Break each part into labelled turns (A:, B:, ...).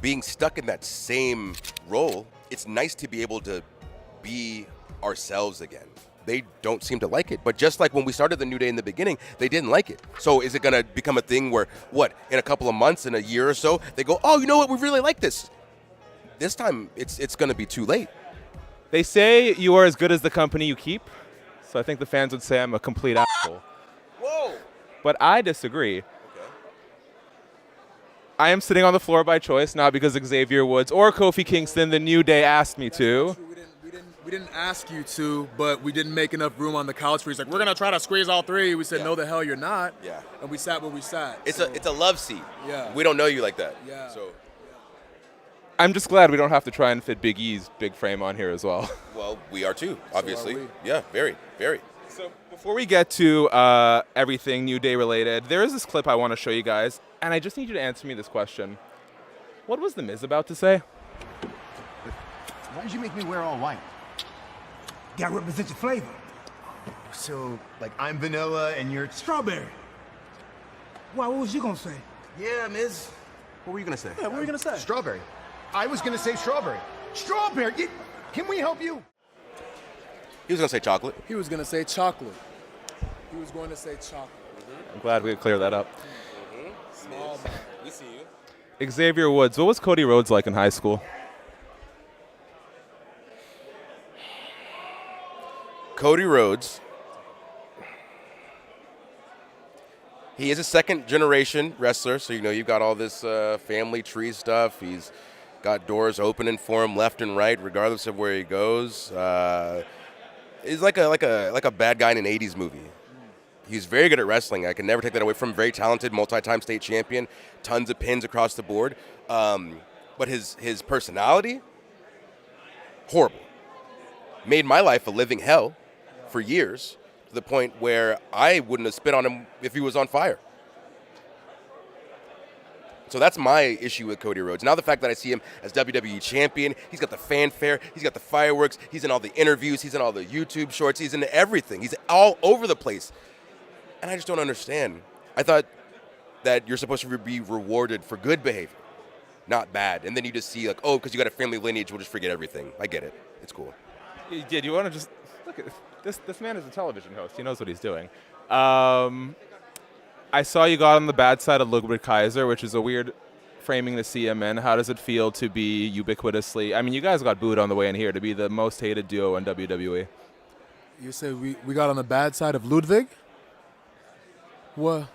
A: being stuck in that same role, it's nice to be able to be ourselves again. They don't seem to like it. But just like when we started the New Day in the beginning, they didn't like it. So is it going to become a thing where, in a couple of months, in a year or so, they go, oh, you know what, we really like this. This time, it's going to be too late.
B: They say you are as good as the company you keep. So I think the fans would say I'm a complete asshole.
A: Whoa.
B: But I disagree. Okay. I am sitting on the floor by choice, not because Xavier Woods or Kofi Kingston, the New Day, asked me to.
C: We didn't ask you to, but we didn't make enough room on the couch where he's like, we're going to try to squeeze all three. We said, no, the hell you're not.
A: Yeah.
C: And we sat where we sat.
A: It's a love seat.
C: Yeah.
A: We don't know you like that.
C: Yeah.
A: So
B: I'm just glad we don't have to try and fit Big E's big frame on here as well.
A: Well, we are too, obviously.
C: So are we.
A: Yeah, very, very.
B: So before we get to everything New Day related, there is this clip I want to show you guys, and I just need you to answer me this question. What was The Miz about to say?
D: Why did you make me wear all white?
E: Gotta represent your flavor.
D: So, like, I'm vanilla and you're...
E: Strawberry. Why, what was you gonna say?
D: Yeah, Miz.
A: What were you going to say?
E: Yeah, what were you gonna say?
D: Strawberry. I was gonna say strawberry. Strawberry! Can we help you?
A: He was going to say chocolate.
C: He was going to say chocolate. He was going to say chocolate.
B: I'm glad we could clear that up.
C: Small man.
A: We see you.
B: Xavier Woods, what was Cody Rhodes like in high school?
A: Cody Rhodes, he is a second-generation wrestler, so you've got all this family tree stuff. He's got doors opening for him left and right, regardless of where he goes. He's like a bad guy in an '80s movie. He's very good at wrestling. I can never take that away from him. Very talented, multi-time state champion, tons of pins across the board. But his personality, horrible. Made my life a living hell for years, to the point where I wouldn't have spit on him if he was on fire. So that's my issue with Cody Rhodes. Now the fact that I see him as WWE champion, he's got the fanfare, he's got the fireworks, he's in all the interviews, he's in all the YouTube shorts, he's in everything. He's all over the place. And I just don't understand. I thought that you're supposed to be rewarded for good behavior, not bad. And then you just see like, oh, because you got a family lineage, we'll just forget everything. I get it. It's cool.
B: Yeah, do you want to just look at this man is a television host. He knows what he's doing. I saw you got on the bad side of Ludwig Kaiser, which is a weird framing to see him in. How does it feel to be ubiquitously? I mean, you guys got booed on the way in here to be the most hated duo in WWE.
C: You say we got on the bad side of Ludwig? Well,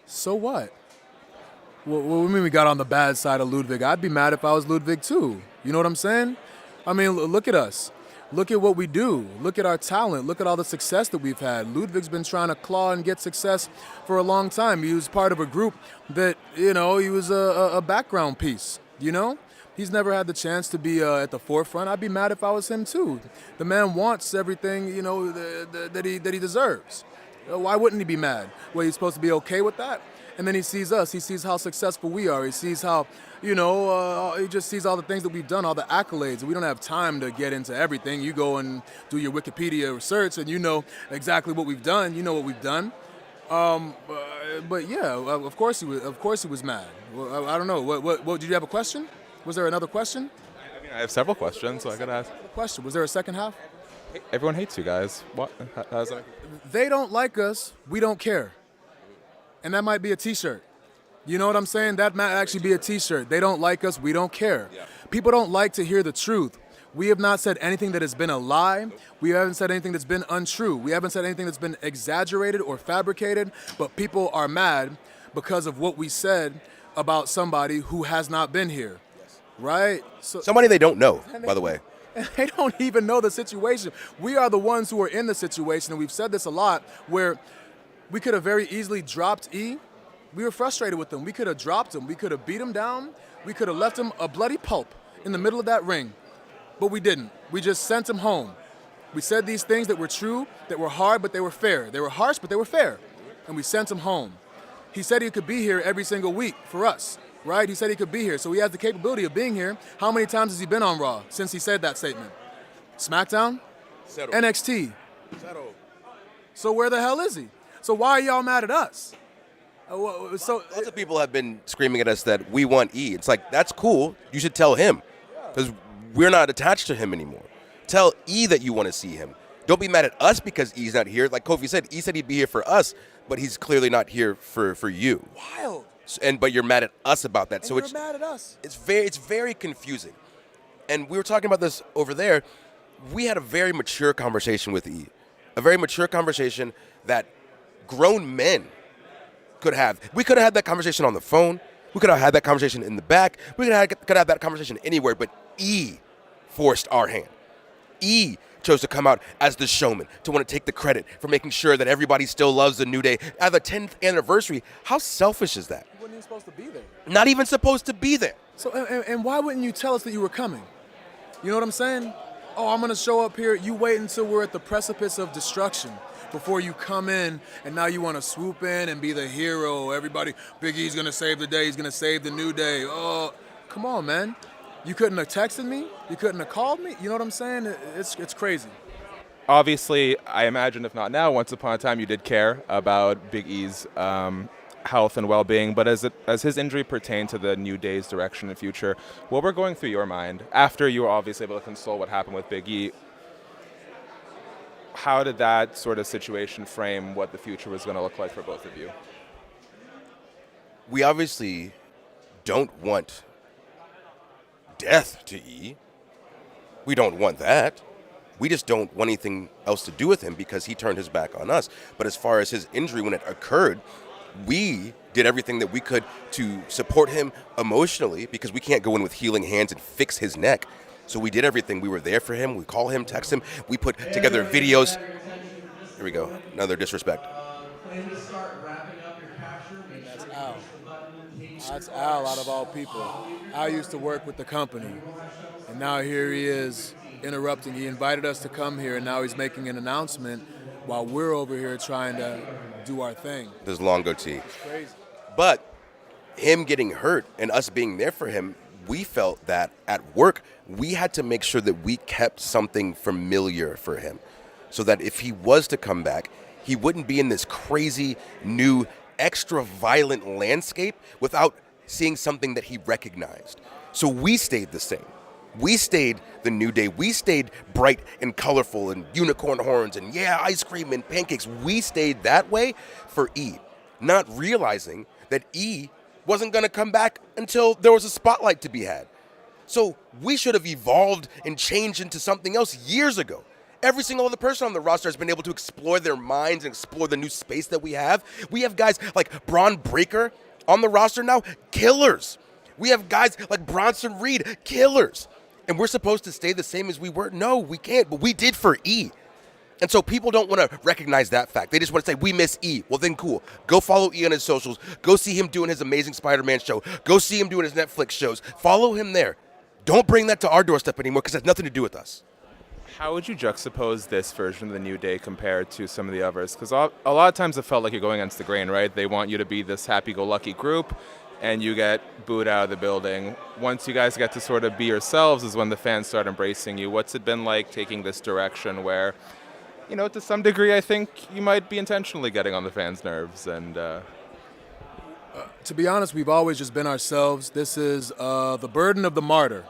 C: so what? What do you mean we got on the bad side of Ludwig? I'd be mad if I was Ludwig too. You know what I'm saying? I mean, look at us. Look at what we do. Look at our talent. Look at all the success that we've had. Ludwig's been trying to claw and get success for a long time. He was part of a group that, he was a background piece, He's never had the chance to be at the forefront. I'd be mad if I was him too. The man wants everything, that he deserves. Why wouldn't he be mad? Well, he's supposed to be okay with that? And then he sees us. He sees how successful we are. He sees how, he just sees all the things that we've done, all the accolades. We don't have time to get into everything. You go and do your Wikipedia research, and you know exactly what we've done. You know what we've done. But yeah, of course he was mad. Well, I don't know. What? Did you have a question? Was there another question?
B: I mean, I have several questions, so I got to ask.
C: Question. Was there a second half?
B: Everyone hates you guys. What? How's that?
C: They don't like us. We don't care. And that might be a T-shirt. You know what I'm saying? That might actually be a T-shirt. They don't like us. We don't care. Yeah. People don't like to hear the truth. We have not said anything that has been a lie. We haven't said anything that's been untrue. We haven't said anything that's been exaggerated or fabricated. But people are mad because of what we said about somebody who has not been here. Yes. Right? So,
A: somebody they don't know, by the way.
C: They don't even know the situation. We are the ones who are in the situation, and we've said this a lot, where we could have very easily dropped E. We were frustrated with him. We could have dropped him. We could have beat him down. We could have left him a bloody pulp in the middle of that ring. But we didn't. We just sent him home. We said these things that were true, that were hard, but they were fair. They were harsh, but they were fair. And we sent him home. He said he could be here every single week for us, right? He said he could be here. So he has the capability of being here. How many times has he been on Raw since he said that statement? SmackDown?
A: Settle.
C: NXT?
A: Settle.
C: So where the hell is he? So why are y'all mad at us? So
A: Lots of people have been screaming at us that we want E. It's like, that's cool. You should tell him because we're not attached to him anymore. Tell E that you want to see him. Don't be mad at us because E's not here. Like Kofi said, E said he'd be here for us, but he's clearly not here for you.
C: wild.
A: But you're mad at us about that.
C: And
A: So
C: you're
A: it's
C: mad at us.
A: it's very confusing. And we were talking about this over there. We had a very mature conversation with E. A very mature conversation that grown men could have. We could have had that conversation on the phone. We could have had that conversation in the back. We could have had that conversation anywhere. But E forced our hand. E chose to come out as the showman, to want to take the credit for making sure that everybody still loves the New Day. At the 10th anniversary, how selfish is that?
C: You weren't even supposed to be there.
A: Not even supposed to be there.
C: So, and why wouldn't you tell us that you were coming? You know what I'm saying? Oh, I'm going to show up here. You wait until we're at the precipice of destruction before you come in, and now you want to swoop in and be the hero. Everybody, Big E's going to save the day. He's going to save the New Day. Oh, come on, man. You couldn't have texted me? You couldn't have called me? You know what I'm saying? It's crazy.
B: Obviously, I imagine if not now, once upon a time you did care about Big E's health and well-being. But as his injury pertained to the New Day's direction and future, what were going through your mind after you were obviously able to console what happened with Big E? How did that sort of situation frame what the future was going to look like for both of you?
A: We obviously don't want death to E. We don't want that. We just don't want anything else to do with him because he turned his back on us. But as far as his injury when it occurred, we did everything that we could to support him emotionally because we can't go in with healing hands and fix his neck. So we did everything. We were there for him. We call him, text him. We put together videos. Here we go. Another disrespect.
C: That's Al. That's Al out of all people. Al used to work with the company, and now here he is interrupting. He invited us to come here, and now he's making an announcement while we're over here trying to do our thing.
A: This long goatee.
C: It's crazy.
A: But him getting hurt and us being there for him, we felt that at work, we had to make sure that we kept something familiar for him so that if he was to come back, he wouldn't be in this crazy new extra violent landscape without seeing something that he recognized. So we stayed the same. We stayed the New Day. We stayed bright and colorful and unicorn horns and ice cream and pancakes. We stayed that way for E, not realizing that E wasn't going to come back until there was a spotlight to be had. So we should have evolved and changed into something else years ago. Every single other person on the roster has been able to explore their minds and explore the new space that we have. We have guys like Braun Breaker on the roster now, killers. We have guys like Bronson Reed, killers. And we're supposed to stay the same as we were? No, we can't, but we did for E. And so people don't want to recognize that fact. They just want to say, we miss E. Well, then cool. Go follow E on his socials. Go see him doing his Amazing Spider-Man show. Go see him doing his Netflix shows. Follow him there. Don't bring that to our doorstep anymore because it has nothing to do with us.
B: How would you juxtapose this version of the New Day compared to some of the others? Because a lot of times it felt like you're going against the grain, right? They want you to be this happy-go-lucky group, and you get booed out of the building. Once you guys get to sort of be yourselves is when the fans start embracing you. What's it been like taking this direction where, you know, to some degree, I think you might be intentionally getting on the fans' nerves? And
C: To be honest, we've always just been ourselves. This is the burden of the martyr.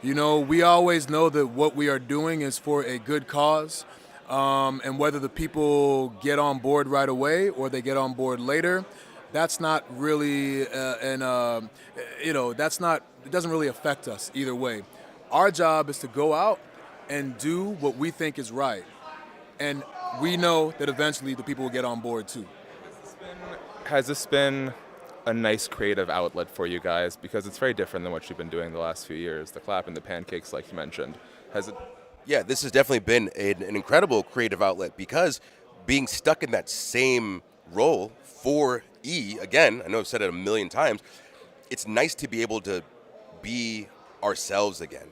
C: You know, we always know that what we are doing is for a good cause, and whether the people get on board right away or they get on board later, that's not really, it doesn't really affect us either way. Our job is to go out and do what we think is right. And we know that eventually the people will get on board too.
B: has this been a nice creative outlet for you guys? Because it's very different than what you've been doing the last few years, the clap and the pancakes like you mentioned. Has it?
A: Yeah, this has definitely been an incredible creative outlet because being stuck in that same role for E, again, I know I've said it a million times, it's nice to be able to be ourselves again.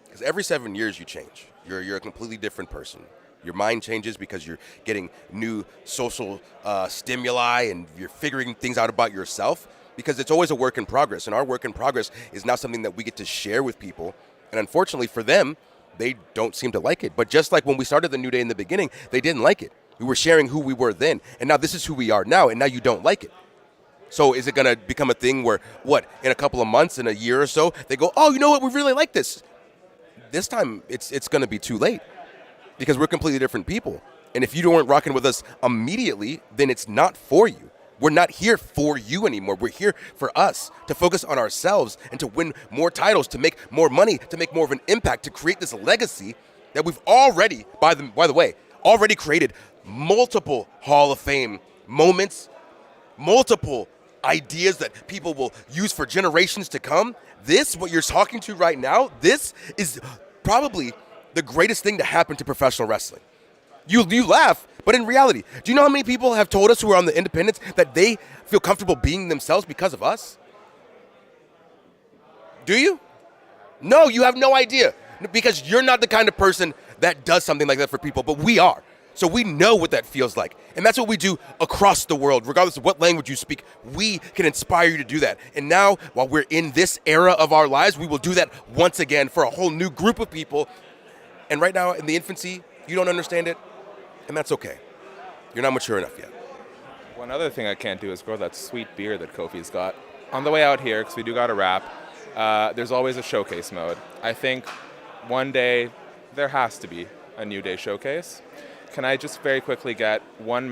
A: Because every 7 years you change. You're a completely different person. Your mind changes because you're getting new social stimuli and you're figuring things out about yourself because it's always a work in progress. And our work in progress is now something that we get to share with people. And unfortunately for them, they don't seem to like it. But just like when we started the New Day in the beginning, they didn't like it. We were sharing who we were then. And now this is who we are now. And now you don't like it. So is it going to become a thing where, in a couple of months, in a year or so, they go, oh, you know what, we really like this. This time, it's going to be too late because we're completely different people. And if you weren't rocking with us immediately, then it's not for you. We're not here for you anymore. We're here for us, to focus on ourselves and to win more titles, to make more money, to make more of an impact, to create this legacy that we've already, by the way, already created multiple Hall of Fame moments, multiple ideas that people will use for generations to come. This, what you're talking to right now, this is probably the greatest thing to happen to professional wrestling. You laugh, but in reality, do you know how many people have told us who are on the independents that they feel comfortable being themselves because of us? Do you? No, you have no idea, because you're not the kind of person that does something like that for people, but we are. So we know what that feels like. And that's what we do across the world. Regardless of what language you speak, we can inspire you to do that. And now, while we're in this era of our lives, we will do that once again for a whole new group of people. And right now, in the infancy, you don't understand it, and that's okay. You're not mature enough yet.
B: One other thing I can't do is grow that sweet beer that Kofi's got. On the way out here, because we do got to wrap, there's always a showcase mode. I think one day there has to be a New Day showcase. Can I just very quickly get one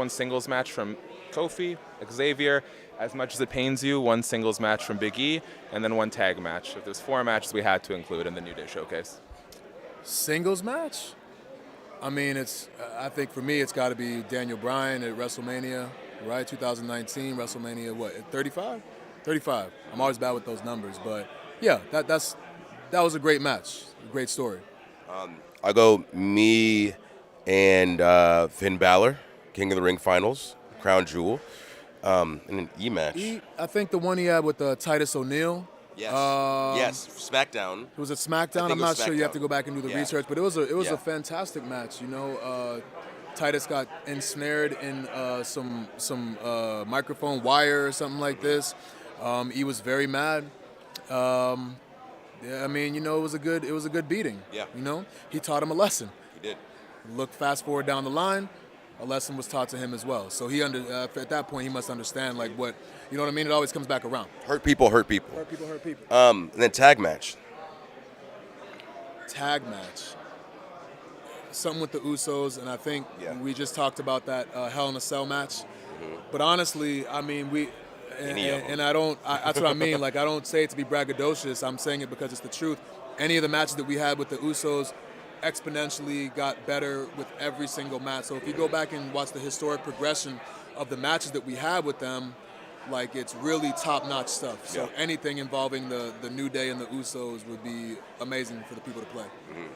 B: singles match from Kofi, Xavier, as much as it pains you, one singles match from Big E, and then one tag match. If there's 4 matches we had to include in the New Day showcase.
C: Singles match? I mean, I think for me, it's got to be Daniel Bryan at WrestleMania, right? 2019, WrestleMania, what, 35? 35. I'm always bad with those numbers, but yeah, that was a great match, a great story.
A: I'll go me and Finn Balor, King of the Ring finals, Crown Jewel, and an E-match.
C: I think the one he had with Titus O'Neil.
A: Yes, SmackDown.
C: It was at SmackDown. I'm not sure. You have to go back and do the research, but it was a fantastic match. You know, Titus got ensnared in some microphone wire or something like this. He was very mad. I mean, you know, it was a good beating. Yeah. You know, he taught him a lesson.
A: He did.
C: Look, fast forward down the line, a lesson was taught to him as well. So at that point, he must understand, like, what, you know what I mean? It always comes back around.
A: Hurt people hurt people.
C: Hurt people hurt people.
A: And then tag match.
C: Tag match. Something with the Usos, and I think we just talked about that Hell in a Cell match. Mm-hmm. But honestly, I mean, that's what I mean. Like, I don't say it to be braggadocious. I'm saying it because it's the truth. Any of the matches that we had with the Usos exponentially got better with every single match. So if you go back and watch the historic progression of the matches that we had with them, like, it's really top-notch stuff. So anything involving the New Day and the Usos would be amazing for the people to play. Mm-hmm.